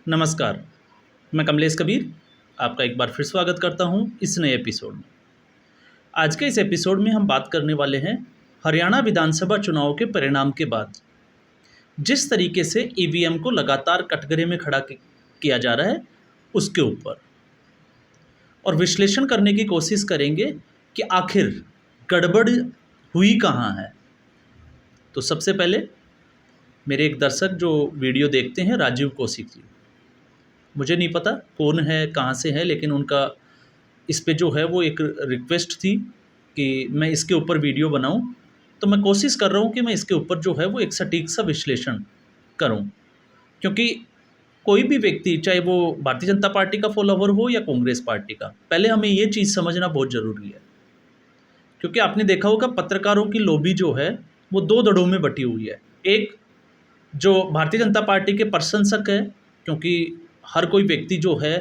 नमस्कार, मैं कमलेश कबीर आपका एक बार फिर स्वागत करता हूं इस नए एपिसोड में। आज के इस एपिसोड में हम बात करने वाले हैं हरियाणा विधानसभा चुनाव के परिणाम के बाद जिस तरीके से ईवीएम को लगातार कटघरे में खड़ा किया जा रहा है उसके ऊपर, और विश्लेषण करने की कोशिश करेंगे कि आखिर गड़बड़ हुई कहाँ है। तो सबसे पहले मेरे एक दर्शक जो वीडियो देखते हैं, राजीव कौशिक जी, मुझे नहीं पता कौन है, कहाँ से है, लेकिन उनका इस पे जो है वो एक रिक्वेस्ट थी कि मैं इसके ऊपर वीडियो बनाऊं। तो मैं कोशिश कर रहा हूं कि मैं इसके ऊपर जो है वो एक सटीक सा विश्लेषण करूं, क्योंकि कोई भी व्यक्ति, चाहे वो भारतीय जनता पार्टी का फॉलोवर हो या कांग्रेस पार्टी का, पहले हमें ये चीज़ समझना बहुत ज़रूरी है। क्योंकि आपने देखा होगा पत्रकारों की लॉबी जो है वो दो धड़ों में बटी हुई है। एक जो भारतीय जनता पार्टी के प्रशंसक है, क्योंकि हर कोई व्यक्ति जो है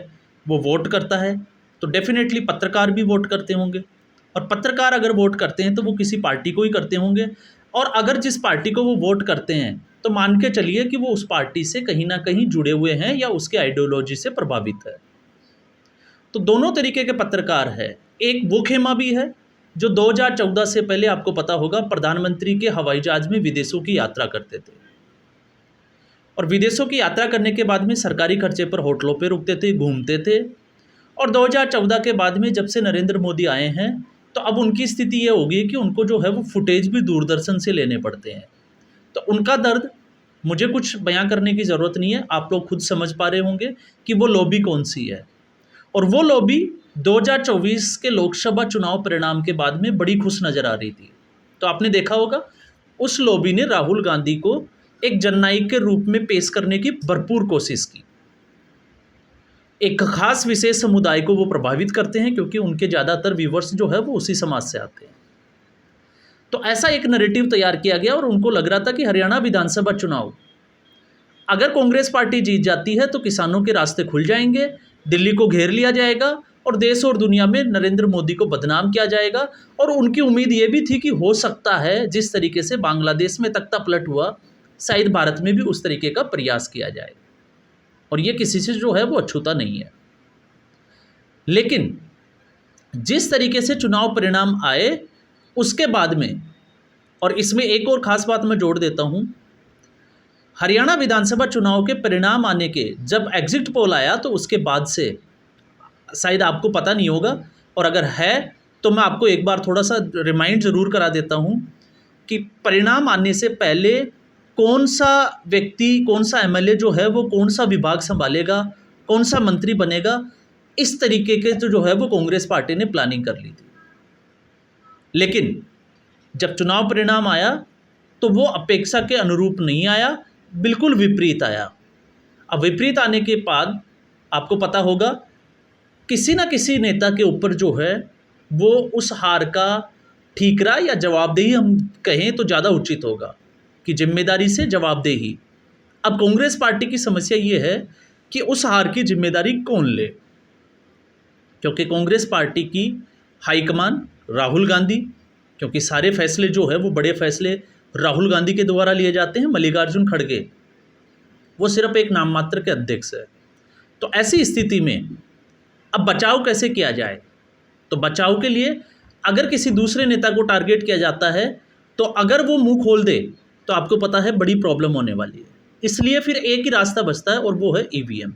वो वोट करता है, तो डेफिनेटली पत्रकार भी वोट करते होंगे, और पत्रकार अगर वोट करते हैं तो वो किसी पार्टी को ही करते होंगे, और अगर जिस पार्टी को वो वोट करते हैं तो मान के चलिए कि वो उस पार्टी से कहीं ना कहीं जुड़े हुए हैं या उसके आइडियोलॉजी से प्रभावित है। तो दोनों तरीके के पत्रकार है। एक वो खेमा भी है जो 2014 से पहले, आपको पता होगा, प्रधानमंत्री के हवाई जहाज में विदेशों की यात्रा करते थे, और विदेशों की यात्रा करने के बाद में सरकारी खर्चे पर होटलों पे रुकते थे, घूमते थे। और 2014 के बाद में जब से नरेंद्र मोदी आए हैं तो अब उनकी स्थिति ये होगी कि उनको जो है वो फुटेज भी दूरदर्शन से लेने पड़ते हैं। तो उनका दर्द मुझे कुछ बयां करने की ज़रूरत नहीं है, आप लोग खुद समझ पा रहे होंगे कि वो लॉबी कौन सी है। और वो लॉबी 2024 के लोकसभा चुनाव परिणाम के बाद में बड़ी खुश नज़र आ रही थी। तो आपने देखा होगा उस लॉबी ने राहुल गांधी को एक जननायक के रूप में पेश करने की भरपूर कोशिश की। एक खास विशेष समुदाय को वो प्रभावित करते हैं, क्योंकि उनके ज़्यादातर व्यूवर्स जो है वो उसी समाज से आते हैं। तो ऐसा एक नैरेटिव तैयार किया गया, और उनको लग रहा था कि हरियाणा विधानसभा चुनाव अगर कांग्रेस पार्टी जीत जाती है तो किसानों के रास्ते खुल जाएंगे, दिल्ली को घेर लिया जाएगा, और देश और दुनिया में नरेंद्र मोदी को बदनाम किया जाएगा। और उनकी उम्मीद ये भी थी कि हो सकता है जिस तरीके से बांग्लादेश में तख्ता पलट हुआ, शायद भारत में भी उस तरीके का प्रयास किया जाए, और ये किसी से जो है वो अछूता नहीं है। लेकिन जिस तरीके से चुनाव परिणाम आए उसके बाद में, और इसमें एक और ख़ास बात मैं जोड़ देता हूँ, हरियाणा विधानसभा चुनाव के परिणाम आने के जब एग्जिट पोल आया तो उसके बाद से, शायद आपको पता नहीं होगा, और अगर है तो मैं आपको एक बार थोड़ा सा रिमाइंड ज़रूर करा देता हूँ कि परिणाम आने से पहले कौन सा व्यक्ति, कौन सा एमएलए जो है वो कौन सा विभाग संभालेगा, कौन सा मंत्री बनेगा, इस तरीके के जो है वो कांग्रेस पार्टी ने प्लानिंग कर ली थी। लेकिन जब चुनाव परिणाम आया तो वो अपेक्षा के अनुरूप नहीं आया, बिल्कुल विपरीत आया। अब विपरीत आने के बाद आपको पता होगा किसी न किसी नेता के ऊपर जो है वो उस हार का ठीकरा या जवाबदेही, हम कहें तो ज़्यादा उचित होगा कि जिम्मेदारी से जवाबदेही। अब कांग्रेस पार्टी की समस्या ये है कि उस हार की जिम्मेदारी कौन ले, क्योंकि कांग्रेस पार्टी की हाईकमान राहुल गांधी, क्योंकि सारे फैसले जो है वो बड़े फैसले राहुल गांधी के द्वारा लिए जाते हैं, मल्लिकार्जुन खड़गे वो सिर्फ एक नाम मात्र के अध्यक्ष है। तो ऐसी स्थिति में अब बचाव कैसे किया जाए? तो बचाव के लिए अगर किसी दूसरे नेता को टारगेट किया जाता है तो अगर वो मुंह खोल दे तो आपको पता है बड़ी प्रॉब्लम होने वाली है। इसलिए फिर एक ही रास्ता बचता है, और वो है ईवीएम।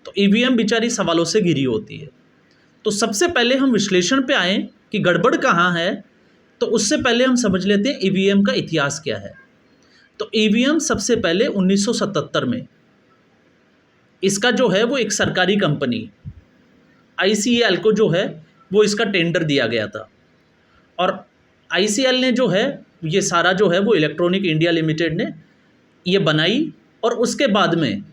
तो ईवीएम बेचारी सवालों से घिरी होती है। तो सबसे पहले हम विश्लेषण पे आएँ कि गड़बड़ कहाँ है, तो उससे पहले हम समझ लेते हैं ईवीएम का इतिहास क्या है। तो ईवीएम सबसे पहले 1977 में इसका जो है वो एक सरकारी कंपनी ICL को जो है वो इसका टेंडर दिया गया था, और ICL ने जो है ये सारा जो है वो इलेक्ट्रॉनिक इंडिया लिमिटेड ने ये बनाई, और उसके बाद में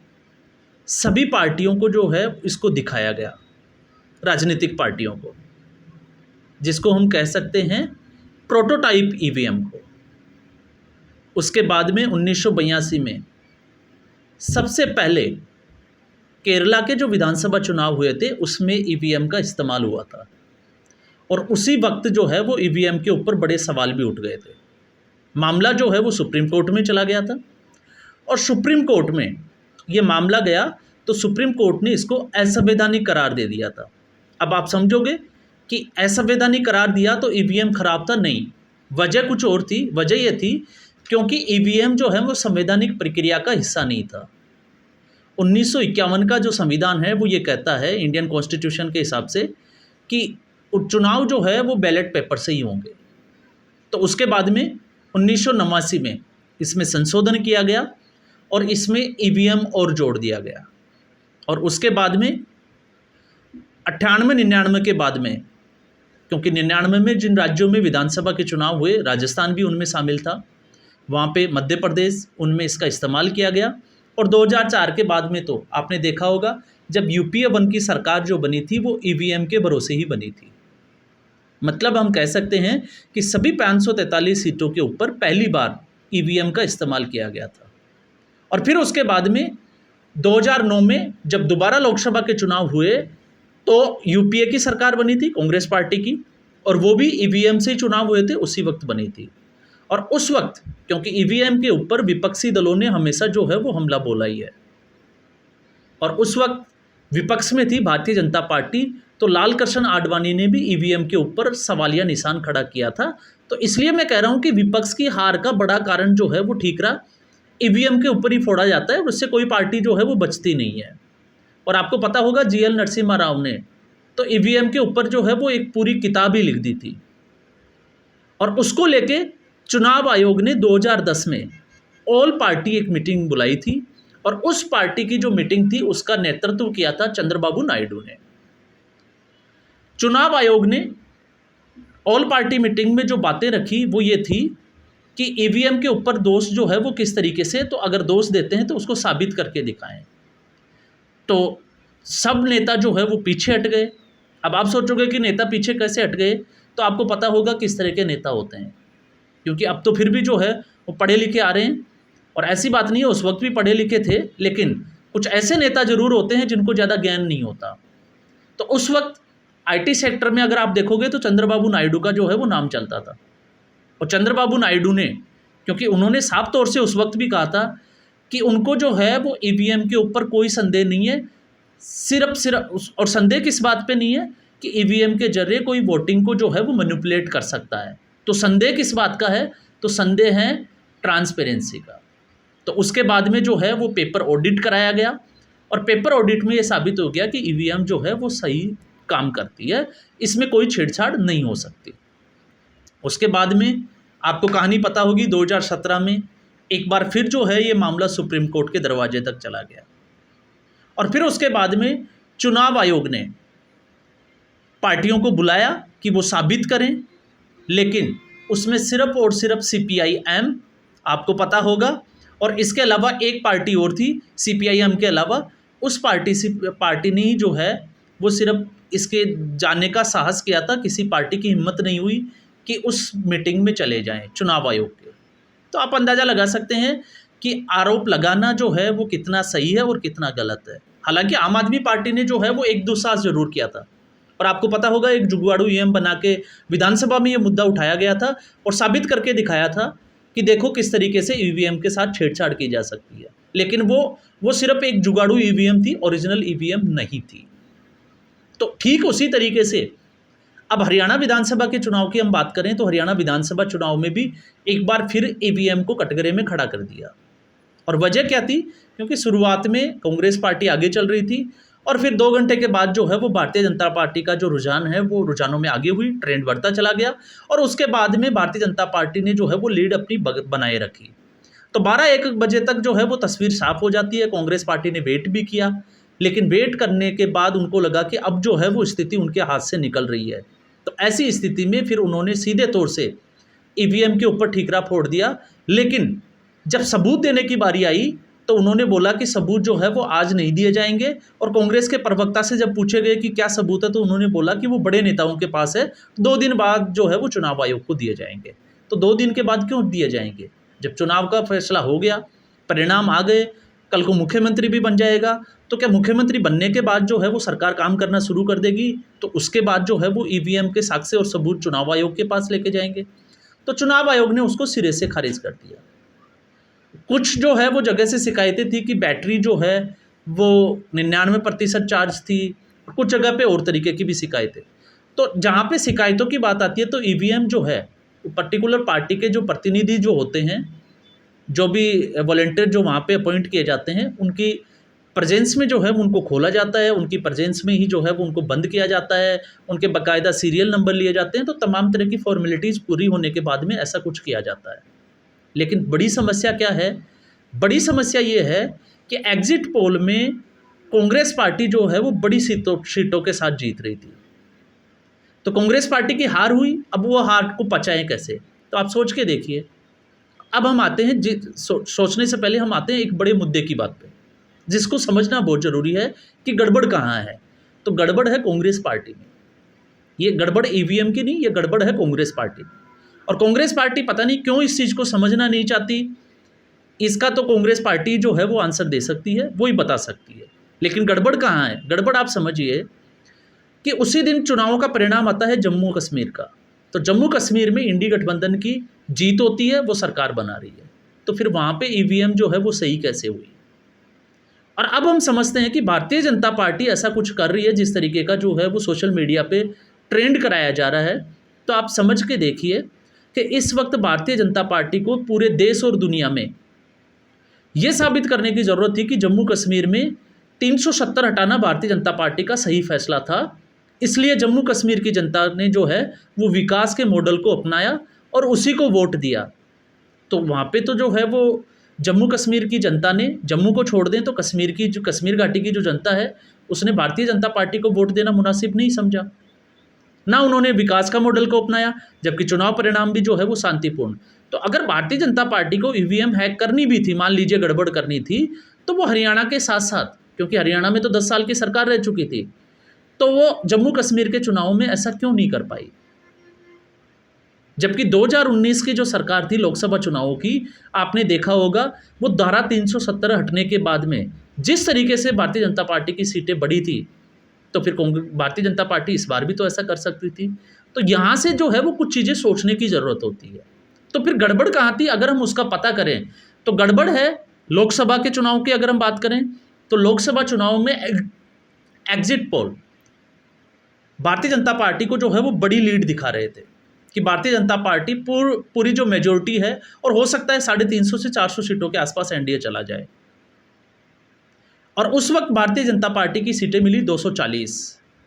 सभी पार्टियों को जो है इसको दिखाया गया, राजनीतिक पार्टियों को, जिसको हम कह सकते हैं प्रोटोटाइप ईवीएम को। उसके बाद में 1982 में सबसे पहले केरला के जो विधानसभा चुनाव हुए थे उसमें ईवीएम का इस्तेमाल हुआ था, और उसी वक्त जो है वो ईवीएम के ऊपर बड़े सवाल भी उठ गए थे। मामला जो है वो सुप्रीम कोर्ट में चला गया था, और सुप्रीम कोर्ट में ये मामला गया तो सुप्रीम कोर्ट ने इसको असंवैधानिक करार दे दिया था। अब आप समझोगे कि असंवैधानिक करार दिया तो ईवीएम खराब था? नहीं, वजह कुछ और थी। वजह ये थी क्योंकि ईवीएम जो है वो संवैधानिक प्रक्रिया का हिस्सा नहीं था। 1951 का जो संविधान है वो ये कहता है, इंडियन कॉन्स्टिट्यूशन के हिसाब से, कि चुनाव जो है वो बैलेट पेपर से ही होंगे। तो उसके बाद में 1989 में इसमें संशोधन किया गया और इसमें ईवीएम और जोड़ दिया गया। और उसके बाद में 98-99 के बाद में, क्योंकि 99 में जिन राज्यों में विधानसभा के चुनाव हुए, राजस्थान भी उनमें शामिल था, वहाँ पे मध्य प्रदेश, उनमें इसका इस्तेमाल किया गया। और 2004 के बाद में तो आपने देखा होगा, जब यूपीए 1 की सरकार जो बनी थी वो ईवीएम के भरोसे ही बनी थी। मतलब हम कह सकते हैं कि सभी 543 सीटों के ऊपर पहली बार ईवीएम का इस्तेमाल किया गया था। और फिर उसके बाद में 2009 में जब दोबारा लोकसभा के चुनाव हुए तो यूपीए की सरकार बनी थी, कांग्रेस पार्टी की, और वो भी ईवीएम से ही चुनाव हुए थे, उसी वक्त बनी थी। और उस वक्त क्योंकि ईवीएम के ऊपर विपक्षी दलों ने हमेशा जो है वो हमला बोला ही है, और उस वक्त विपक्ष में थी भारतीय जनता पार्टी, तो लाल कृष्ण आडवाणी ने भी ईवीएम के ऊपर सवालिया निशान खड़ा किया था। तो इसलिए मैं कह रहा हूं कि विपक्ष की हार का बड़ा कारण जो है वो ठीक रहा, ईवीएम के ऊपर ही फोड़ा जाता है और उससे कोई पार्टी जो है वो बचती नहीं है। और आपको पता होगा जीएल नरसिम्हा राव ने तो ईवीएम के ऊपर जो है वो एक पूरी किताब ही लिख दी थी, और उसको लेके चुनाव आयोग ने 2010 में ऑल पार्टी एक मीटिंग बुलाई थी, और उस पार्टी की जो मीटिंग थी उसका नेतृत्व किया था चंद्रबाबू नायडू ने। चुनाव आयोग ने ऑल पार्टी मीटिंग में जो बातें रखी वो ये थी कि ईवीएम के ऊपर दोष जो है वो किस तरीके से, तो अगर दोष देते हैं तो उसको साबित करके दिखाएं। तो सब नेता जो है वो पीछे हट गए। अब आप सोचोगे कि नेता पीछे कैसे हट गए, तो आपको पता होगा किस तरह के नेता होते हैं, क्योंकि अब तो फिर भी जो है वो पढ़े लिखे आ रहे हैं। और ऐसी बात नहीं है, उस वक्त भी पढ़े लिखे थे, लेकिन कुछ ऐसे नेता जरूर होते हैं जिनको ज़्यादा ज्ञान नहीं होता। तो उस वक्त आईटी सेक्टर में अगर आप देखोगे तो चंद्रबाबू नायडू का जो है वो नाम चलता था। और चंद्रबाबू नायडू ने, क्योंकि उन्होंने साफ तौर से उस वक्त भी कहा था कि उनको जो है वो ईवीएम के ऊपर कोई संदेह नहीं है, सिर्फ और संदेह किस बात पे नहीं है कि ईवीएम के जरिए कोई वोटिंग को जो है वो मैनिपुलेट कर सकता है। तो संदेह किस बात का है, तो संदेह है ट्रांसपेरेंसी का। तो उसके बाद में जो है वो पेपर ऑडिट कराया गया, और पेपर ऑडिट में ये साबित हो गया कि ईवीएम जो है वो सही काम करती है, इसमें कोई छेड़छाड़ नहीं हो सकती। उसके बाद में आपको कहानी पता होगी, 2017 में एक बार फिर जो है ये मामला सुप्रीम कोर्ट के दरवाजे तक चला गया, और फिर उसके बाद में चुनाव आयोग ने पार्टियों को बुलाया कि वो साबित करें, लेकिन उसमें सिर्फ और सिर्फ सीपीआईएम, आपको पता होगा, और इसके अलावा एक पार्टी और थी सीपीआईएम के अलावा, उस पार्टी ने ही जो है वो सिर्फ इसके जाने का साहस किया था। किसी पार्टी की हिम्मत नहीं हुई कि उस मीटिंग में चले जाएं चुनाव आयोग के। तो आप अंदाज़ा लगा सकते हैं कि आरोप लगाना जो है वो कितना सही है और कितना गलत है। हालांकि आम आदमी पार्टी ने जो है वो एक दो साहस जरूर किया था, और आपको पता होगा एक जुगाड़ू ईवीएम बना के विधानसभा में ये मुद्दा उठाया गया था और साबित करके दिखाया था कि देखो किस तरीके से ईवीएम के साथ छेड़छाड़ की जा सकती है। लेकिन वो सिर्फ एक जुगाड़ू ईवीएम थी, ओरिजिनल ईवीएम नहीं थी। तो ठीक उसी तरीके से अब हरियाणा विधानसभा के चुनाव की हम बात करें तो हरियाणा विधानसभा चुनाव में भी एक बार फिर ईवीएम को कटघरे में खड़ा कर दिया। और वजह क्या थी, क्योंकि शुरुआत में कांग्रेस पार्टी आगे चल रही थी, और फिर 2 घंटे के बाद जो है वो भारतीय जनता पार्टी का जो रुझान है वो रुझानों में आगे हुई, ट्रेंड बढ़ता चला गया, और उसके बाद में भारतीय जनता पार्टी ने जो है वो लीड अपनी बनाए रखी। तो 12-1 बजे तक जो है वो तस्वीर साफ हो जाती है। कांग्रेस पार्टी ने वेट भी किया, लेकिन वेट करने के बाद उनको लगा कि अब जो है वो स्थिति उनके हाथ से निकल रही है। तो ऐसी स्थिति में फिर उन्होंने सीधे तौर से ईवीएम के ऊपर ठीकरा फोड़ दिया। लेकिन जब सबूत देने की बारी आई तो उन्होंने बोला कि सबूत जो है वो आज नहीं दिए जाएंगे, और कांग्रेस के प्रवक्ता से जब पूछे गए कि क्या सबूत है तो उन्होंने बोला कि वो बड़े नेताओं के पास है, 2 दिन बाद जो है वो चुनाव आयोग को दिए जाएंगे। तो 2 दिन के बाद क्यों दिए जाएंगे, जब चुनाव का फैसला हो गया, परिणाम आ गए, कल को मुख्यमंत्री भी बन जाएगा, तो क्या मुख्यमंत्री बनने के बाद जो है वो सरकार काम करना शुरू कर देगी, तो उसके बाद जो है वो ईवीएम के साक्ष्य और सबूत चुनाव आयोग के पास लेके जाएंगे। तो चुनाव आयोग ने उसको सिरे से खारिज कर दिया। कुछ जो है वो जगह से शिकायतें थी कि बैटरी जो है वो 99% चार्ज थी, कुछ जगह पे और तरीके की भी शिकायतें। तो जहाँ पे शिकायतों की बात आती है तो ईवीएम जो है पर्टिकुलर पार्टी के जो प्रतिनिधि जो होते हैं, जो भी वॉलंटियर जो वहाँ पे अपॉइंट किए जाते हैं, उनकी प्रेजेंस में जो है उनको खोला जाता है, उनकी प्रेजेंस में ही जो है वो उनको बंद किया जाता है, उनके बाकायदा सीरियल नंबर लिए जाते हैं। तो तमाम तरह की फॉर्मेलिटीज़ पूरी होने के बाद में ऐसा कुछ किया जाता है। लेकिन बड़ी समस्या क्या है? बड़ी समस्या ये है कि एग्जिट पोल में कांग्रेस पार्टी जो है वो बड़ी सीटों के साथ जीत रही थी। तो कांग्रेस पार्टी की हार हुई, अब वो हार को पचाएं कैसे? तो आप सोच के देखिए। अब हम आते हैं सोचने से पहले हम आते हैं एक बड़े मुद्दे की बात पे, जिसको समझना बहुत ज़रूरी है कि गड़बड़ कहाँ है। तो गड़बड़ है कांग्रेस पार्टी में। ये गड़बड़ ईवीएम की नहीं, ये गड़बड़ है कांग्रेस पार्टी में। और कांग्रेस पार्टी पता नहीं क्यों इस चीज़ को समझना नहीं चाहती। इसका तो कांग्रेस पार्टी जो है वो आंसर दे सकती है, वो ही बता सकती है। लेकिन गड़बड़ कहाँ है? गड़बड़ आप समझिए कि उसी दिन चुनावों का परिणाम आता है जम्मू कश्मीर का। तो जम्मू कश्मीर में इंडी गठबंधन की जीत होती है, वो सरकार बना रही है। तो फिर वहाँ पे ईवीएम जो है वो सही कैसे हुई? और अब हम समझते हैं कि भारतीय जनता पार्टी ऐसा कुछ कर रही है जिस तरीके का जो है वो सोशल मीडिया पे ट्रेंड कराया जा रहा है। तो आप समझ के देखिए कि इस वक्त भारतीय जनता पार्टी को पूरे देश और दुनिया में ये साबित करने की ज़रूरत थी कि जम्मू कश्मीर में 370 हटाना भारतीय जनता पार्टी का सही फैसला था। इसलिए जम्मू कश्मीर की जनता ने जो है वो विकास के मॉडल को अपनाया और उसी को वोट दिया। तो वहाँ पे तो जो है वो जम्मू कश्मीर की जनता ने, जम्मू को छोड़ दें तो कश्मीर की जो कश्मीर घाटी की जो जनता है उसने भारतीय जनता पार्टी को वोट देना मुनासिब नहीं समझा। ना उन्होंने विकास का मॉडल को अपनाया, जबकि चुनाव परिणाम भी जो है वो शांतिपूर्ण। तो अगर भारतीय जनता पार्टी को ईवीएम हैक करनी भी थी, मान लीजिए गड़बड़ करनी थी, तो वो हरियाणा के साथ साथ, क्योंकि हरियाणा में तो 10 साल की सरकार रह चुकी थी, तो वो जम्मू कश्मीर के चुनाव में ऐसा क्यों नहीं कर पाई? जबकि 2019 की जो सरकार थी लोकसभा चुनावों की, आपने देखा होगा वो धारा 370 हटने के बाद में जिस तरीके से भारतीय जनता पार्टी की सीटें बढ़ी थी, तो फिर भारतीय जनता पार्टी इस बार भी तो ऐसा कर सकती थी। तो यहाँ से जो है वो कुछ चीज़ें सोचने की ज़रूरत होती है। तो फिर गड़बड़ कहाँ थी? अगर हम उसका पता करें तो गड़बड़ है लोकसभा के चुनाव की। अगर हम बात करें तो लोकसभा चुनाव में exit poll Bharatiya Janata party को जो है वो बड़ी लीड दिखा रहे थे कि भारतीय जनता पार्टी पूरी जो मेजोरिटी है, और हो सकता है 350 से 400 सीटों के आसपास एनडीए चला जाए। और उस वक्त भारतीय जनता पार्टी की सीटें मिली 240।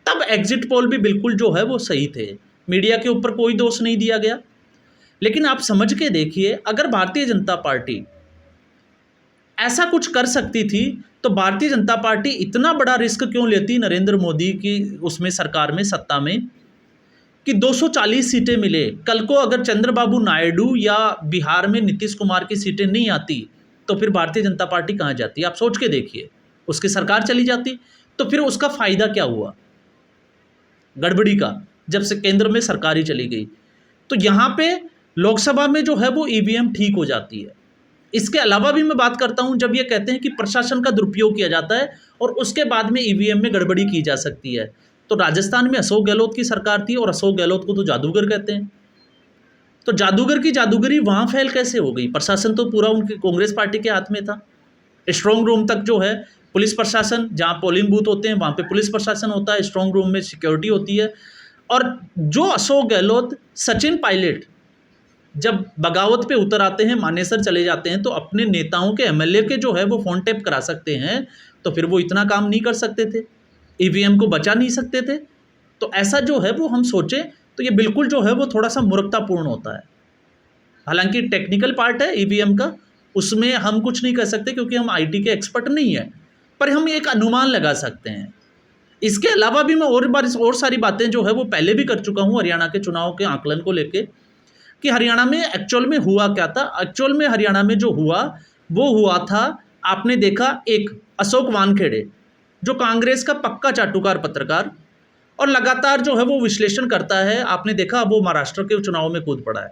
तब एग्जिट पोल भी बिल्कुल जो है वो सही थे, मीडिया के ऊपर कोई दोष नहीं दिया गया। लेकिन आप समझ के देखिए, अगर भारतीय जनता पार्टी ऐसा कुछ कर सकती थी तो भारतीय जनता पार्टी इतना बड़ा रिस्क क्यों लेती नरेंद्र मोदी की उसमें सरकार में, सत्ता में, कि 240 सीटें मिले। कल को अगर चंद्रबाबू नायडू या बिहार में नीतीश कुमार की सीटें नहीं आती तो फिर भारतीय जनता पार्टी कहाँ जाती? आप सोच के देखिए, उसकी सरकार चली जाती। तो फिर उसका फ़ायदा क्या हुआ गड़बड़ी का, जब से केंद्र में सरकार ही चली गई? तो यहाँ पे लोकसभा में जो है वो ईवीएम ठीक हो जाती है। इसके अलावा भी मैं बात करता हूँ, जब ये कहते हैं कि प्रशासन का दुरुपयोग किया जाता है और उसके बाद में ईवीएम में गड़बड़ी की जा सकती है, तो राजस्थान में अशोक गहलोत की सरकार थी और अशोक गहलोत को तो जादूगर कहते हैं। तो जादूगर की जादूगरी वहाँ फैल कैसे हो गई? प्रशासन तो पूरा उनकी कांग्रेस पार्टी के हाथ में था। स्ट्रॉन्ग रूम तक जो है पुलिस प्रशासन, जहाँ पोलिंग बूथ होते हैं वहाँ पे पुलिस प्रशासन होता है, स्ट्रॉन्ग रूम में सिक्योरिटी होती है। और जो अशोक गहलोत, सचिन पायलट जब बगावत पे उतर आते हैं, मानेसर चले जाते हैं, तो अपने नेताओं के, एमएलए के जो है वो फ़ोन टैप करा सकते हैं, तो फिर वो इतना काम नहीं कर सकते थे, ईवीएम को बचा नहीं सकते थे। तो ऐसा जो है वो हम सोचें तो ये बिल्कुल जो है वो थोड़ा सा मूर्खतापूर्ण होता है। हालांकि टेक्निकल पार्ट है ईवीएम का, उसमें हम कुछ नहीं कर सकते क्योंकि हम आईटी के एक्सपर्ट नहीं हैं, पर हम एक अनुमान लगा सकते हैं। इसके अलावा भी मैं और सारी बातें जो है वो पहले भी कर चुका हूँ हरियाणा के चुनाव के आकलन को लेके, कि हरियाणा में एक्चुअल में हुआ क्या था। एक्चुअल में हरियाणा में जो हुआ वो हुआ था, आपने देखा, एक अशोक वानखेड़े जो कांग्रेस का पक्का चाटुकार पत्रकार और लगातार जो है वो विश्लेषण करता है, आपने देखा वो महाराष्ट्र के चुनाव में कूद पड़ा है।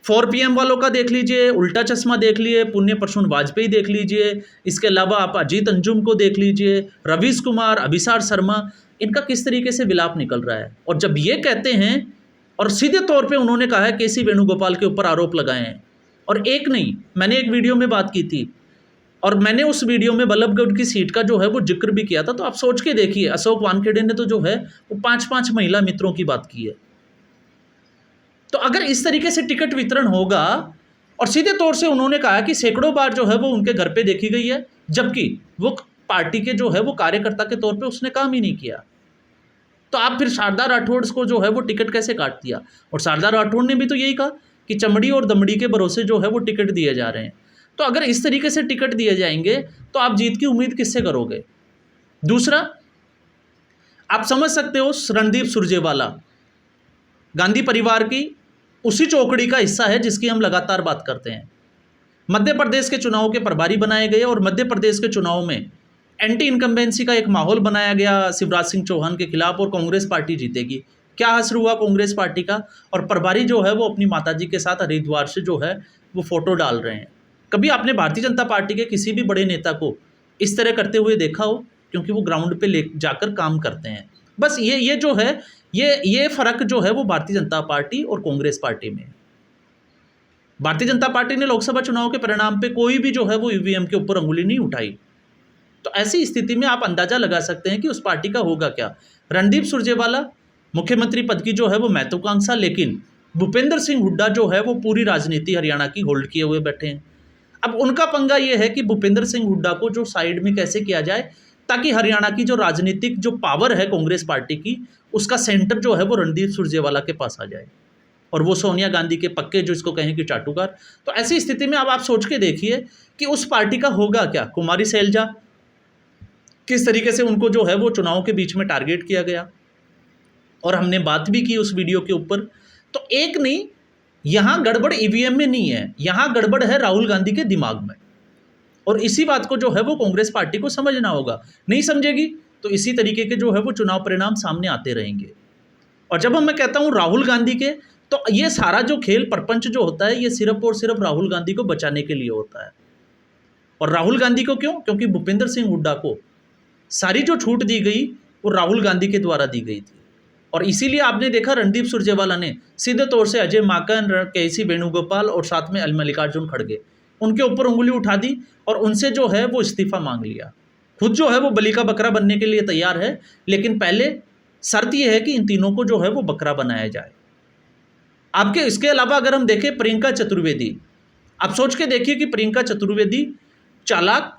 4PM वालों का देख लीजिए, उल्टा चश्मा देख लीजिए, पुण्य प्रसून वाजपेयी देख लीजिए, इसके अलावा आप अजीत अंजुम को देख लीजिए, रवीश कुमार, अभिसार शर्मा, इनका किस तरीके से विलाप निकल रहा है। और जब ये कहते हैं, और सीधे तौर पे उन्होंने कहा है केसी वेणुगोपाल के ऊपर आरोप लगाए हैं, और एक नहीं, मैंने एक वीडियो में बात की थी और मैंने उस वीडियो में बल्लभगढ़ की सीट का जो है वो जिक्र भी किया था। तो आप सोच के देखिए, अशोक वानखेड़े ने तो जो है वो 5-5 महिला मित्रों की बात की है। तो अगर इस तरीके से टिकट वितरण होगा, और सीधे तौर से उन्होंने कहा कि सैकड़ों बार जो है वो उनके घर पे देखी गई है, जबकि वो पार्टी के जो है वो कार्यकर्ता के तौर पे उसने काम ही नहीं किया। तो आप फिर शारदा राठौड़ को जो है वो टिकट कैसे काट दिया? और शारदा राठौड़ ने भी तो यही कहा कि चमड़ी और दमड़ी के भरोसे जो है वो टिकट दिए जा रहे हैं। तो अगर इस तरीके से टिकट दिए जाएंगे तो आप जीत की उम्मीद किससे करोगे? दूसरा, आप समझ सकते हो रणदीप सुरजेवाला गांधी परिवार की उसी चौकड़ी का हिस्सा है जिसकी हम लगातार बात करते हैं। मध्य प्रदेश के चुनाव के प्रभारी बनाए गए और मध्य प्रदेश के चुनाव में एंटी इनकम्बेंसी का एक माहौल बनाया गया शिवराज सिंह चौहान के खिलाफ और कांग्रेस पार्टी जीतेगी। क्या असर हुआ कांग्रेस पार्टी का? और प्रभारी जो है वो अपनी माताजी के साथ हरिद्वार से जो है वो फोटो डाल रहे हैं। कभी आपने भारतीय जनता पार्टी के किसी भी बड़े नेता को इस तरह करते हुए देखा हो? क्योंकि वो ग्राउंड पे ले जाकर काम करते हैं। बस ये जो है ये फर्क जो है वो भारतीय जनता पार्टी और कांग्रेस पार्टी में है। भारतीय जनता पार्टी ने लोकसभा चुनाव के परिणाम पे कोई भी जो है वो ईवीएम के ऊपर अंगुली नहीं उठाई। तो ऐसी स्थिति में आप अंदाजा लगा सकते हैं कि उस पार्टी का होगा क्या। रणदीप सुरजेवाला मुख्यमंत्री पद की जो है वो महत्वाकांक्षा, लेकिन भूपेंद्र सिंह हुड्डा जो है वो पूरी राजनीति हरियाणा की होल्ड किए हुए बैठे हैं। अब उनका पंगा ये है कि भूपेंद्र सिंह हुड्डा को जो साइड में कैसे किया जाए ताकि हरियाणा की जो राजनीतिक जो पावर है कांग्रेस पार्टी की, उसका सेंटर जो है वो रणदीप सुरजेवाला के पास आ जाए, और वो सोनिया गांधी के पक्के जो इसको कहें कि चाटुकार। तो ऐसी स्थिति में अब आप सोच के देखिए कि उस पार्टी का होगा क्या। कुमारी सैलजा किस तरीके से उनको जो है वो चुनाव के बीच में टारगेट किया गया, और हमने बात भी की उस वीडियो के ऊपर। तो एक नहीं, यहाँ गड़बड़ ईवीएम में नहीं है, यहाँ गड़बड़ है राहुल गांधी के दिमाग में, और इसी बात को जो है वो कांग्रेस पार्टी को समझना होगा। नहीं समझेगी तो इसी तरीके के जो है वो चुनाव परिणाम सामने आते रहेंगे। और जब मैं कहता हूँ राहुल गांधी के, तो ये सारा जो खेल प्रपंच जो होता है ये सिर्फ और सिर्फ राहुल गांधी को बचाने के लिए होता है। और राहुल गांधी को क्यों? क्योंकि भूपेंद्र सिंह हुड्डा को सारी जो छूट दी गई वो राहुल गांधी के द्वारा दी गई थी। और इसीलिए आपने देखा रणदीप सुरजेवाला ने सीधे तौर से अजय माकन, केसी वेणुगोपाल और साथ में मल्लिकार्जुन खड़गे, उनके ऊपर उंगली उठा दी और उनसे जो है वो इस्तीफा मांग लिया। खुद जो है वो बलि का बकरा बनने के लिए तैयार है, लेकिन पहले शर्त यह है कि इन तीनों को जो है वो बकरा बनाया जाए। आपके इसके अलावा अगर हम देखें प्रियंका चतुर्वेदी, आप सोच के देखिए कि प्रियंका चतुर्वेदी चालाक,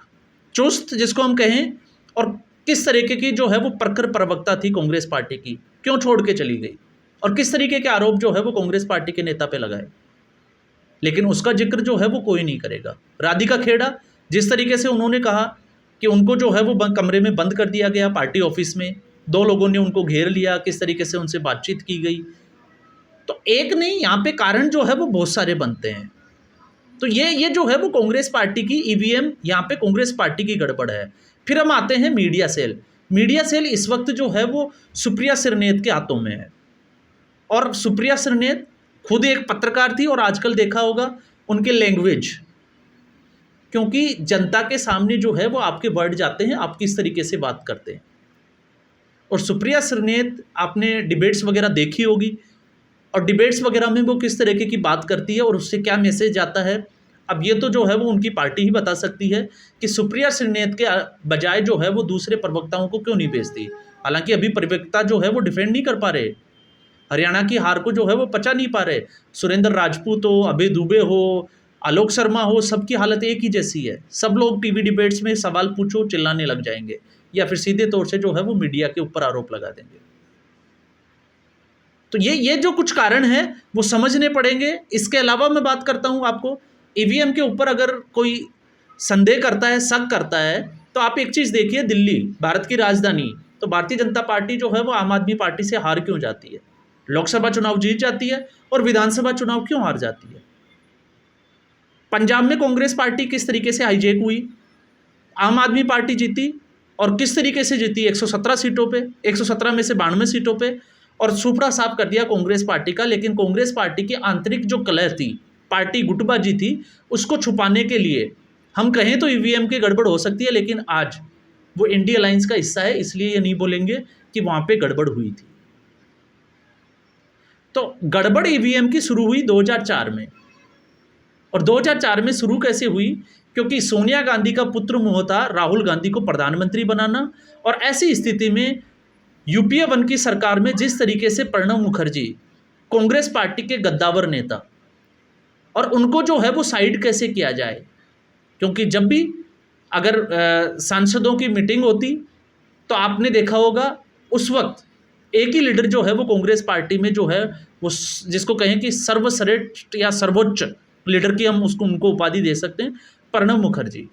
चुस्त जिसको हम कहें, और किस तरीके की जो है वो प्रखर प्रवक्ता थी कांग्रेस पार्टी की, क्यों छोड़ के चली गई, और किस तरीके के आरोप जो है वो कांग्रेस पार्टी के नेता पे लगाए, लेकिन उसका जिक्र जो है वो कोई नहीं करेगा। राधिका खेड़ा, जिस तरीके से उन्होंने कहा कि उनको जो है वो कमरे में बंद कर दिया गया पार्टी ऑफिस में, 2 लोगों ने उनको घेर लिया, किस तरीके से उनसे बातचीत की गई। तो एक नहीं, यहाँ पे कारण जो है वो बहुत सारे बनते हैं। तो ये जो है वो कांग्रेस पार्टी की ईवीएम, यहाँ पे कांग्रेस पार्टी की गड़बड़ है। फिर हम आते हैं मीडिया सेल। मीडिया सेल इस वक्त जो है वो सुप्रिया श्रीनेत के हाथों में है, और सुप्रिया श्रीनेत खुद एक पत्रकार थी, और आजकल देखा होगा उनके लैंग्वेज, क्योंकि जनता के सामने जो है वो आपके वर्ड जाते हैं, आप किस तरीके से बात करते हैं। और सुप्रिया श्रीनेत आपने डिबेट्स वगैरह देखी होगी, और डिबेट्स वगैरह में वो किस तरीके की बात करती है और उससे क्या मैसेज आता है। अब ये तो जो है वो उनकी पार्टी ही बता सकती है कि सुप्रिया श्रीनेत के बजाय जो है वो दूसरे प्रवक्ताओं को क्यों नहीं भेजती। हालांकि अभी प्रवक्ता जो है वो डिफेंड नहीं कर पा रहे, हरियाणा की हार को जो है वो पचा नहीं पा रहे। सुरेंद्र राजपूत हो, अभय दुबे हो, आलोक शर्मा हो, सबकी हालत एक ही जैसी है। सब लोग टीवी डिबेट्स में सवाल पूछो चिल्लाने लग जाएंगे, या फिर सीधे तौर से जो है वो मीडिया के ऊपर आरोप लगा देंगे। तो ये जो कुछ कारण हैं वो समझने पड़ेंगे। इसके अलावा मैं बात करता हूँ आपको, ईवीएम के ऊपर अगर कोई संदेह करता है, शक करता है, तो आप एक चीज़ देखिए, दिल्ली भारत की राजधानी, तो भारतीय जनता पार्टी जो है वो आम आदमी पार्टी से हार क्यों जाती है? लोकसभा चुनाव जीत जाती है और विधानसभा चुनाव क्यों हार जाती है? पंजाब में कांग्रेस पार्टी किस तरीके से हाईजैक हुई, आम आदमी पार्टी जीती, और किस तरीके से जीती? 117 सीटों पे, 117 में से 92 सीटों पे, और सुपड़ा साफ कर दिया कांग्रेस पार्टी का। लेकिन कांग्रेस पार्टी की आंतरिक जो कलह थी, पार्टी गुटबाजी थी, उसको छुपाने के लिए हम कहें तो ईवीएम की गड़बड़ हो सकती है, लेकिन आज वो इंडिया अलायंस का हिस्सा है, इसलिए ये नहीं बोलेंगे कि वहाँ पे गड़बड़ हुई थी। तो गड़बड़ ईवीएम की शुरू हुई 2004 में, और 2004 में शुरू कैसे हुई, क्योंकि सोनिया गांधी का पुत्र मोह था राहुल गांधी को प्रधानमंत्री बनाना। और ऐसी स्थिति में यूपीए 1 की सरकार में जिस तरीके से प्रणब मुखर्जी कांग्रेस पार्टी के गद्दावर नेता, और उनको जो है वो साइड कैसे किया जाए, क्योंकि जब भी अगर सांसदों की मीटिंग होती तो आपने देखा होगा उस वक्त एक ही लीडर जो है वो कांग्रेस पार्टी में जो है वो जिसको कहें कि सर्वश्रेष्ठ या सर्वोच्च लीडर की हम उसको उनको उपाधि दे सकते हैं, प्रणब मुखर्जी।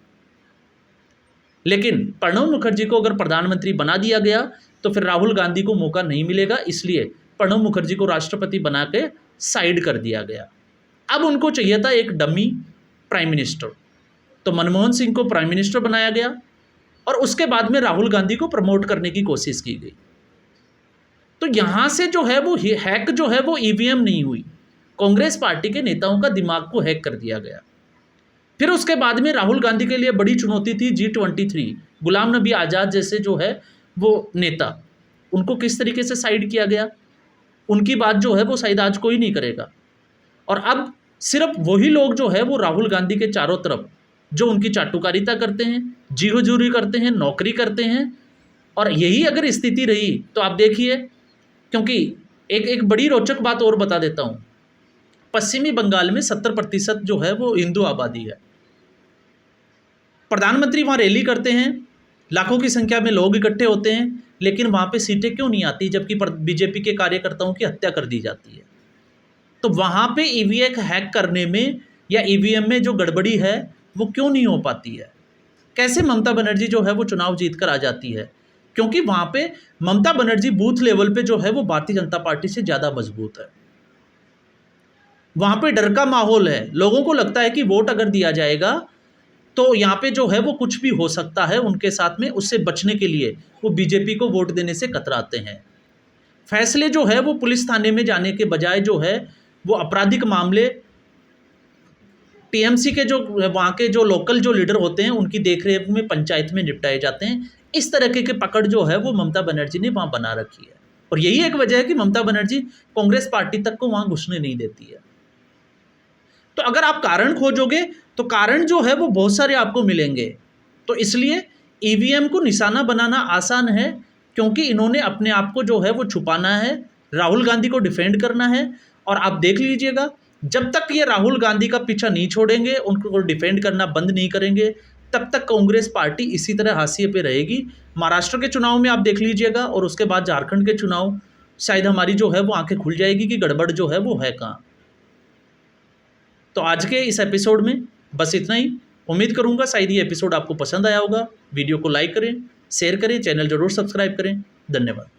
लेकिन प्रणब मुखर्जी को अगर प्रधानमंत्री बना दिया गया तो फिर राहुल गांधी को मौका नहीं मिलेगा, इसलिए प्रणब मुखर्जी को राष्ट्रपति बना के साइड कर दिया गया। अब उनको चाहिए था एक डमी प्राइम मिनिस्टर, तो मनमोहन सिंह को प्राइम मिनिस्टर बनाया गया और उसके बाद में राहुल गांधी को प्रमोट करने की कोशिश की गई। तो यहाँ से जो है वो हैक जो है वो ईवीएम नहीं हुई, कांग्रेस पार्टी के नेताओं का दिमाग को हैक कर दिया गया। फिर उसके बाद में राहुल गांधी के लिए बड़ी चुनौती थी G23, गुलाम नबी आज़ाद जैसे जो है वो नेता, उनको किस तरीके से साइड किया गया, उनकी बात जो है वो शायद आज कोई नहीं करेगा। और अब सिर्फ वही लोग जो है वो राहुल गांधी के चारों तरफ जो उनकी चाटुकारिता करते हैं, जी हुजूरी करते हैं, नौकरी करते हैं। और यही अगर स्थिति रही तो आप देखिए, क्योंकि एक बड़ी रोचक बात और बता देता हूँ, पश्चिमी बंगाल में 70% जो है वो हिंदू आबादी है। प्रधानमंत्री वहाँ रैली करते हैं, लाखों की संख्या में लोग इकट्ठे होते हैं, लेकिन वहाँ पे सीटें क्यों नहीं आती, जबकि बीजेपी के कार्यकर्ताओं की हत्या कर दी जाती है। तो वहाँ पे ईवीएम हैक करने में या ईवीएम में जो गड़बड़ी है वो क्यों नहीं हो पाती है? कैसे ममता बनर्जी जो है वो चुनाव जीत कर आ जाती है? क्योंकि वहाँ पे ममता बनर्जी बूथ लेवल पे जो है वो भारतीय जनता पार्टी से ज़्यादा मजबूत है। वहाँ पे डर का माहौल है, लोगों को लगता है कि वोट अगर दिया जाएगा तो यहाँ पे जो है वो कुछ भी हो सकता है उनके साथ में, उससे बचने के लिए वो बीजेपी को वोट देने से कतराते हैं। फैसले जो है वो पुलिस थाने में जाने के बजाय जो है वो आपराधिक मामले टीएमसी के जो वहाँ के जो लोकल जो लीडर होते हैं उनकी देखरेख में पंचायत में निपटाए जाते हैं। इस तरह के पकड़ जो है वो ममता बनर्जी ने वहाँ बना रखी है, और यही एक वजह है कि ममता बनर्जी कांग्रेस पार्टी तक को वहाँ घुसने नहीं देती है। तो अगर आप कारण खोजोगे तो कारण जो है वो बहुत सारे आपको मिलेंगे। तो इसलिए ईवीएम को निशाना बनाना आसान है, क्योंकि इन्होंने अपने आप को जो है वो छुपाना है, राहुल गांधी को डिफेंड करना है। और आप देख लीजिएगा, जब तक ये राहुल गांधी का पीछा नहीं छोड़ेंगे, उनको डिफेंड करना बंद नहीं करेंगे, तब तक कांग्रेस पार्टी इसी तरह हाशिए पे रहेगी। महाराष्ट्र के चुनाव में आप देख लीजिएगा, और उसके बाद झारखंड के चुनाव, शायद हमारी जो है वो आंखें खुल जाएगी कि गड़बड़ जो है वो है कहाँ। तो आज के इस एपिसोड में बस इतना ही। उम्मीद करूंगा शायद ये एपिसोड आपको पसंद आया होगा। वीडियो को लाइक करें, शेयर करें, चैनल जरूर सब्सक्राइब करें। धन्यवाद।